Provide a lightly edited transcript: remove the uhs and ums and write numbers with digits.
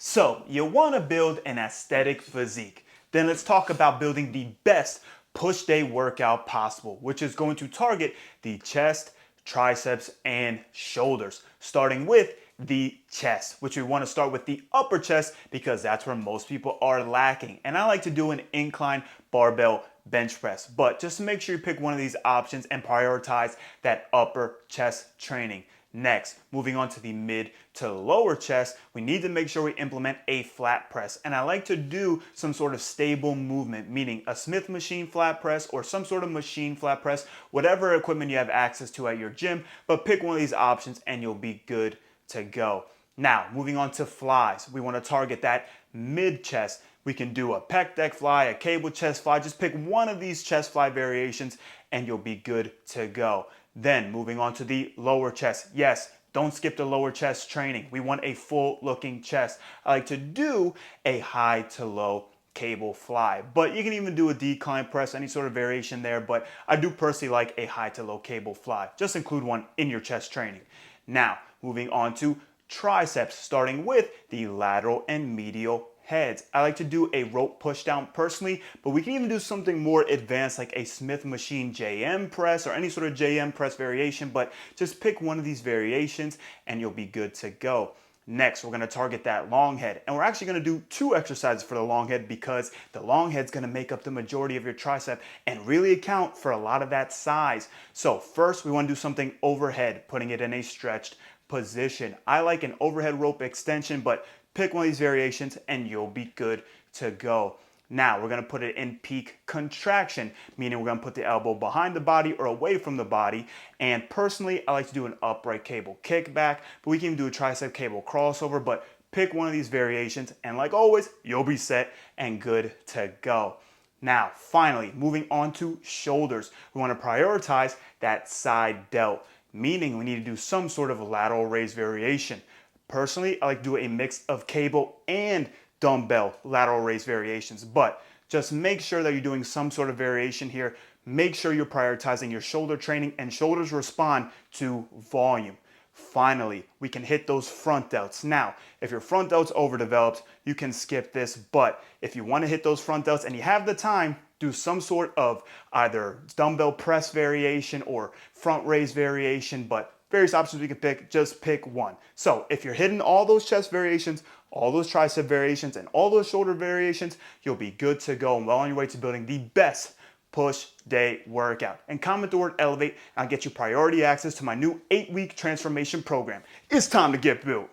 So, you want to build an aesthetic physique. Then let's talk about building the best push day workout possible, which is going to target the chest, triceps, and shoulders, starting with the chest, which we want to start with the upper chest because that's where most people are lacking. And I like to do an incline barbell bench press, but just make sure you pick one of these options and prioritize that upper chest training. Next, moving on to the mid to lower chest, we need to make sure we implement a flat press. And I like to do some sort of stable movement, meaning a Smith machine flat press or some sort of machine flat press, whatever equipment you have access to at your gym, but pick one of these options and you'll be good to go. Now, moving on to flies, we want to target that mid chest. We can do a pec deck fly, a cable chest fly. Just pick one of these chest fly variations and you'll be good to go. Then moving on to the lower chest. Yes, don't skip the lower chest training. We want a full looking chest. I like to do a high to low cable fly, but you can even do a decline press, any sort of variation there, but I do personally like a high to low cable fly. Just include one in your chest training. Now, moving on to triceps, starting with the lateral and medial heads. I like to do a rope push down personally, but we can even do something more advanced like a Smith machine JM press or any sort of JM press variation, but just pick one of these variations and you'll be good to go. Next, we're gonna target that long head, and we're actually gonna do two exercises for the long head because the long head's gonna make up the majority of your tricep and really account for a lot of that size. So first, we wanna do something overhead, putting it in a stretched position. I like an overhead rope extension, but pick one of these variations and you'll be good to go. Now we're gonna put it in peak contraction, meaning we're gonna put the elbow behind the body or away from the body. And personally, I like to do an upright cable kickback, but we can even do a tricep cable crossover, but pick one of these variations and like always, you'll be set and good to go. Now, finally, moving on to shoulders. We wanna prioritize that side delt, meaning we need to do some sort of lateral raise variation. Personally, I like to do a mix of cable and dumbbell lateral raise variations, but just make sure that you're doing some sort of variation here. Make sure you're prioritizing your shoulder training, and shoulders respond to volume. Finally, we can hit those front delts. Now, if your front delt's overdeveloped, you can skip this, but if you want to hit those front delts and you have the time, do some sort of either dumbbell press variation or front raise variation, but various options we can pick, just pick one. So if you're hitting all those chest variations, all those tricep variations, and all those shoulder variations, you'll be good to go and well on your way to building the best push day workout. And comment the word elevate, and I'll get you priority access to my new 8-week transformation program. It's time to get built.